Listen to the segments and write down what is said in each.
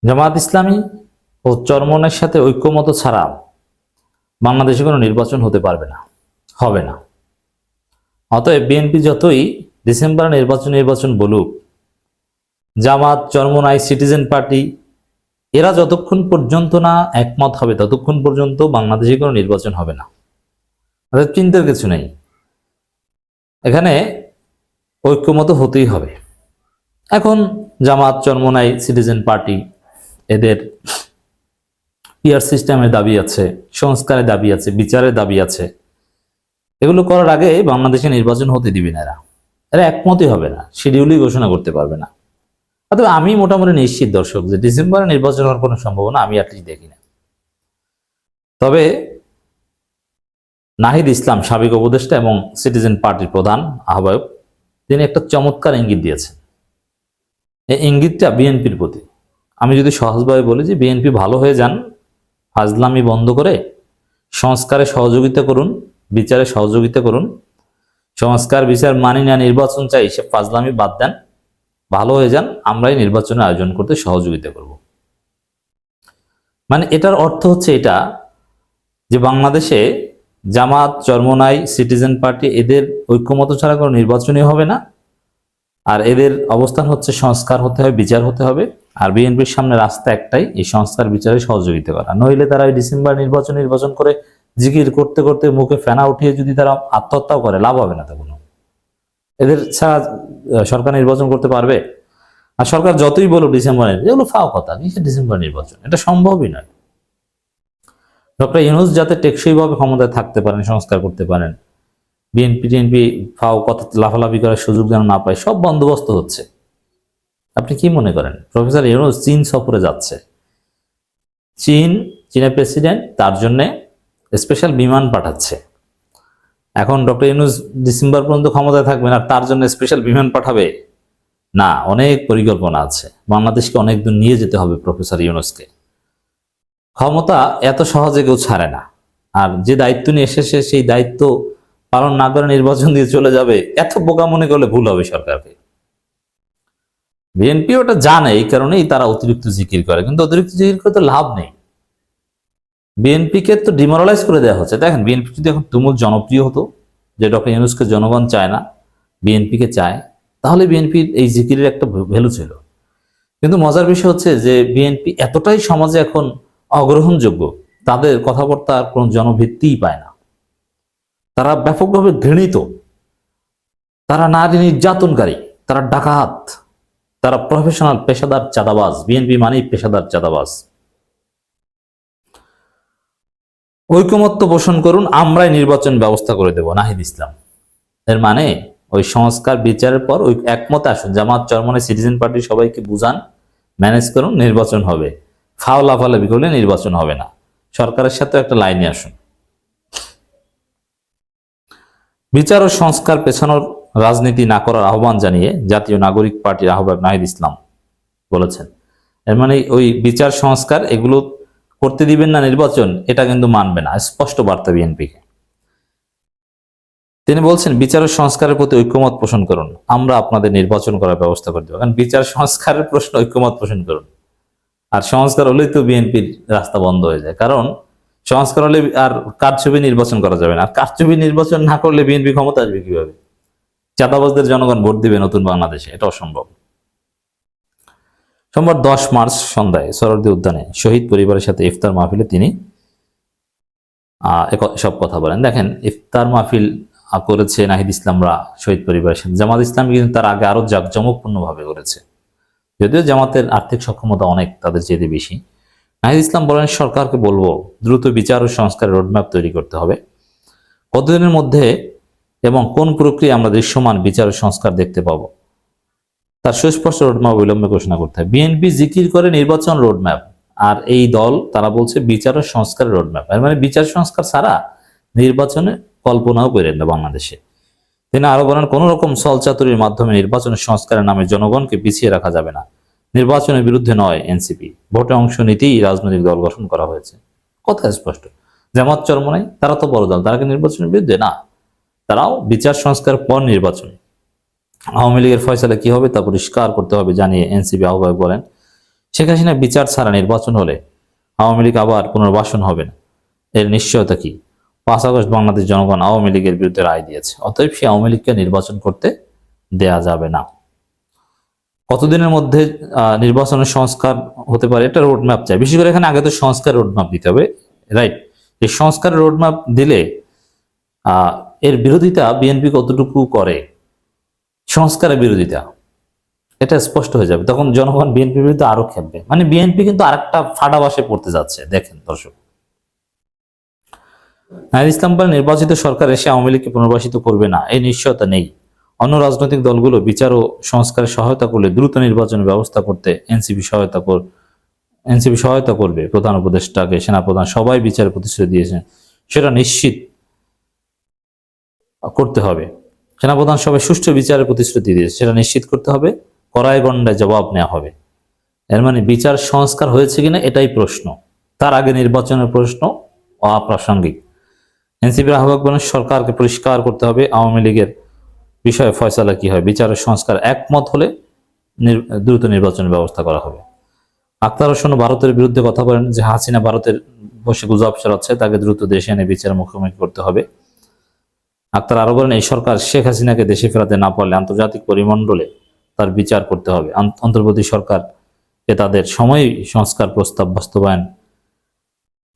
জামাত ইসলামী ও চরমনের সাথে ঐক্যমত ছাড়া বাংলাদেশে কোনো নির্বাচন হতে পারবে না, হবে না। অতএব বিএনপি যতই ডিসেম্বরে নির্বাচন বলুক, জামাত, চরমনাই, সিটিজেন পার্টি এরা যতক্ষণ পর্যন্ত না একমত হবে ততক্ষণ পর্যন্ত বাংলাদেশে কোনো নির্বাচন হবে না। তাদের চিন্তার কিছু নেই, এখানে ঐক্যমত হতেই হবে। এখন জামাত, চরমনাই, সিটিজেন পার্টি এদের পিয়ার সিস্টেমের দাবি আছে, সংস্কারের দাবি আছে, বিচারের দাবি আছে। এগুলো করার আগে বাংলাদেশে নির্বাচন হতে দিবে না। এরা একমতই হবে না, শিডিউলই ঘোষণা করতে পারবে না। তবে আমি মোটামুটি নিশ্চিত দর্শক যে ডিসেম্বরে নির্বাচন হওয়ার কোনো সম্ভাবনা আমি অ্যাটলিস্ট দেখি না। তবে নাহিদ ইসলাম, সাবেক উপদেষ্টা এবং সিটিজেন পার্টির প্রধান আহ্বায়ক, তিনি একটা চমৎকার ইঙ্গিত দিয়েছেন। এই ইঙ্গিতটা বিএনপির প্রতি। আমি যদি সহজভাবে বলি যে বিএনপি ভালো হয়ে যান, ফাজলামি বন্ধ করে সংস্কারে সহযোগিতা করুন, বিচারে সহযোগিতা করুন। সংস্কার বিচার মানি না, নির্বাচন চাই, সে ফাজলামি বাদ দেন, ভালো হয়ে যান, আমরাই নির্বাচনের আয়োজন করতে সহযোগিতা করব। মানে এটার অর্থ হচ্ছে এটা যে বাংলাদেশে জামাত, চরমনাই, সিটিজেন পার্টি এদের ঐক্যমত ছাড়া কোনো নির্বাচনই হবে না। আর এদের অবস্থান হচ্ছে সংস্কার হতে হবে, বিচার হতে হবে। আর বিএনপির সামনে রাস্তা একটাই, এই সংস্কার বিচারে সহযোগিতা করা। নইলে তারা ওই ডিসেম্বর নির্বাচন করে জিকির করতে করতে মুখে ফেনা উঠিয়ে যদি তারা আত্মহত্যাও করে, লাভ হবে না। তো কোনো এদের ছাড়া সরকার নির্বাচন করতে পারবে? আর সরকার যতই বলুক ডিসেম্বরে, এগুলো ফাও কথা, কিসের ডিসেম্বর নির্বাচন? এটা সম্ভবই নয়। ডক্টর ইউনূস যাতে টেকসইভাবে ক্ষমতায় থাকতে পারেন, সংস্কার করতে পারেন, বিএনপি ফাও কথা লাফালাফি করার সুযোগ যেন না পায়, সব বন্দোবস্ত হচ্ছে। আপনি কি মনে করেন প্রফেসর ইউনূস চীন সফরে যাচ্ছে? চীনের প্রেসিডেন্ট তার জন্য স্পেশাল বিমান পাঠাচ্ছে। এখন ডক্টর ইউনূস ডিসেম্বর পর্যন্ত ক্ষমতায় থাকবেন আর তার জন্য স্পেশাল বিমান পাঠাবে? না, অনেক পরিকল্পনা আছে। বাংলাদেশকে অনেক দূর নিয়ে যেতে হবে প্রফেসর ইউনূসকে। ক্ষমতা এত সহজে কেউ ছাড়ে না। আর যে দায়িত্ব নিয়ে এসেছে সেই দায়িত্ব পালন না করে নির্বাচন দিয়ে চলে যাবে, এত বোকা মনে করলে ভুল হবে সরকারকে। বিএনপি ওটা জানে, এই কারণেই তারা অতিরিক্ত জিকির করে, কিন্তু অতিরিক্ত জিকির করে তো লাভ নেই। বিএনপিকে তো ডিমোরালাইজ করে দেওয়া হচ্ছে। দেখেন, বিএনপি যদি এখন তুমুল জনপ্রিয় হতো, যে ডক্টর ইউনূসকে জনগণ চায় না, বিএনপিকে চায়, তাহলে বিএনপির এই জিকিরের একটা ভ্যালু ছিল। কিন্তু মজার বিষয় হচ্ছে যে বিএনপি এতটাই সমাজে এখন অগ্রহণযোগ্য, তাদের কথাবার্তার কোনো জনভিত্তিই পায় না। তারা ব্যাপকভাবে ঘৃণিত, তারা নারী নির্যাতনকারী, তারা ডাকাত, তারা প্রফেশনাল পেশাদার চাঁদাবাজ। বিএনপি মানেই পেশাদার চাঁদাবাজ। ঐকমত্য পোষণ করুন, আমরাই নির্বাচন ব্যবস্থা করে দেব, নাহিদ ইসলাম। এর মানে ওই সংস্কার বিচারের পর ওই একমতে আসুন, জামাত, চরমনাই, সিটিজেন পার্টি সবাইকে বুঝান, ম্যানেজ করুন, নির্বাচন হবে। ফাও লাফালাফি করলে নির্বাচন হবে না। সরকারের সাথে একটা লাইনে আসুন। বিচার ও সংস্কার পেছানোর রাজনীতি না করার আহ্বান জানিয়ে জাতীয় নাগরিক পার্টির আহ্বায়ক নাহিদ ইসলাম বলেছেন। এর মানে ওই বিচার সংস্কার এগুলো করতে দিবেন না, নির্বাচন এটা কিন্তু মানবে না, স্পষ্ট বার্তা বিএনপিকে। তিনি বলছেন, বিচার ও সংস্কারের প্রতি ঐক্যমত পোষণ করুন, আমরা আপনাদের নির্বাচন করার ব্যবস্থা করে দেবো। কারণ বিচার সংস্কারের প্রশ্ন, ঐক্যমত পোষণ করুন। আর সংস্কার হলেই তো বিএনপির রাস্তা বন্ধ হয়ে যায়। কারণ সংস্কার হলে আর কারচুপি নির্বাচন করা যাবে না। আর কারচুপি নির্বাচন না করলে বিএনপি ক্ষমতা আসবে কিভাবে? চাঁদাবাজদের জনগণ ভোট দিবে নতুন বাংলাদেশে? এটা অসম্ভব। সোমবার 10 মার্চ সন্ধ্যায় সোহরাওয়ার্দী উদ্যানে শহীদ পরিবারের সাথে ইফতার মাহফিলে তিনি সব কথা বলেন। দেখেন, ইফতার মাহফিল করেছে নাহিদ ইসলামরা শহীদ পরিবারের সাথে। জামাত ইসলাম কিন্তু তার আগে আরো জাঁকজমকপূর্ণভাবে করেছে, যদিও জামাতের আর্থিক সক্ষমতা অনেক তাদের চেয়ে বেশি। নাহিদ ইসলাম বলেন, সরকারকে বলবো দ্রুত বিচার ও সংস্কারের রোডম্যাপ তৈরি করতে হবে। কতদিনের মধ্যে এবং কোন প্রক্রিয়া আমরা দৃশ্যমান বিচার ও সংস্কার দেখতে পাবো, তার সুস্পষ্ট রোডম্যাপ অবিলম্বে ঘোষণা করতে হবে। বিএনপি জিকির করে নির্বাচন রোডম্যাপ, আর এই দল তারা বলছে বিচার ও সংস্কারের রোডম্যাপ। এর মানে বিচার সংস্কার ছাড়া নির্বাচনে কল্পনাও করেন না বাংলাদেশে। তিনি আরো বলেন, কোন রকম ছলচাতুরির মাধ্যমে নির্বাচনের সংস্কারের নামে জনগণকে পিছিয়ে রাখা যাবে না। নির্বাচনের বিরুদ্ধে নয় এনসিপি, ভোটে অংশ নিতেই রাজনৈতিক দল গঠন করা হয়েছে। কথা স্পষ্ট। জামাত, চরমনাই তারা তো বড় দল, তারা কি নির্বাচনের বিরুদ্ধে? না, তারাও বিচার সংস্কার পর নির্বাচন। আওয়ামী লীগের ফয়সালা কি হবে তা পরিষ্কার করতে হবে জানিয়ে এনসিপি আহ্বায়ক বলেন, শেখ হাসিনা বিচার ছাড়া নির্বাচন হলে আওয়ামী লীগ আবার পুনর্বাসন হবে না, এর নিশ্চয়তা কি? 5 আগস্ট বাংলাদেশ জনগণ আওয়ামী লীগের বিরুদ্ধে রায় দিয়েছে, অতএব সে আওয়ামী লীগকে নির্বাচন করতে দেয়া যাবে না। কতদিনের মধ্যে নির্বাচনের সংস্কার হতে পারে, এটা রোডম্যাপ চাই। বিশেষ করে এখানে আগে তো সংস্কার রোডম্যাপ দিতে হবে, রাইট? এই সংস্কারের রোডম্যাপ দিলে এর বিরোধিতা বিএনপি কতটুকু করে, সংস্কারের বিরোধিতা, এটা স্পষ্ট হয়ে যাবে। তখন জনগণ বিএনপির বিরুদ্ধে আরো খেপবে। মানে বিএনপি কিন্তু আরেকটা ফাটাবাসে পড়তে যাচ্ছে। দেখেন দর্শক, নাহিদ ইসলাম বলেন নির্বাচিত সরকার এসে আওয়ামী লীগকে পুনর্বাসিত করবে না, এই নিশ্চয়তা নেই। অন্য রাজনৈতিক দলগুলো বিচার ও সংস্কারে সহায়তা করলে দ্রুত নির্বাচনের ব্যবস্থা করতে এনসিপি সহায়তা করবে। প্রধান উপদেষ্টাকে সেনাপ্রধান সবাই বিচারের প্রতিশ্রুতি দিয়েছেন, সেটা নিশ্চিত করতে হবে। সেনাপ্রধান সবাই সুষ্ঠু বিচারের প্রতিশ্রুতি দিয়েছে, সেটা নিশ্চিত করতে হবে। কড়াই গণ্ডায় জবাব নেওয়া হবে। এর মানে বিচার সংস্কার হয়েছে কিনা এটাই প্রশ্ন, তার আগে নির্বাচনের প্রশ্ন অপ্রাসঙ্গিক। এনসিপির আহ্বায়ক বলেন সরকারকে পরিষ্কার করতে হবে আওয়ামী লীগের বিষয়ে ফয়সালা কি হয়, বিচারের সংস্কার একমত হলে দ্রুত নির্বাচনের ব্যবস্থা করা হবে। আখতার হোসেন ভারতের বিরুদ্ধে কথা বলেন যে হাসিনা ভারতের বসে গুজব ছড়াচ্ছে, তাকে দ্রুত দেশে এনে বিচারের মুখোমুখি করতে হবে। আখতার আরো বলেন এই সরকার শেখ হাসিনাকে দেশে ফেরাতে না পারলে আন্তর্জাতিক পরিমণ্ডলে তার বিচার করতে হবে। অন্তর্বর্তী সরকারকে তাদের সময়ই সংস্কার প্রস্তাব বাস্তবায়ন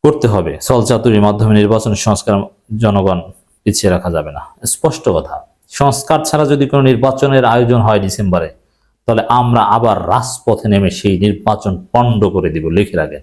করতে হবে। ছলচাতুরির মাধ্যমে নির্বাচন সংস্কার জনগণ পিছিয়ে রাখা যাবে না। স্পষ্ট কথা, সংস্কার ছাড়া যদি কোনো নির্বাচনের আয়োজন হয় ডিসেম্বরে, তাহলে আমরা আবার রাজপথে নেমে সেই নির্বাচন পণ্ড করে দিব, লিখে রাখেন।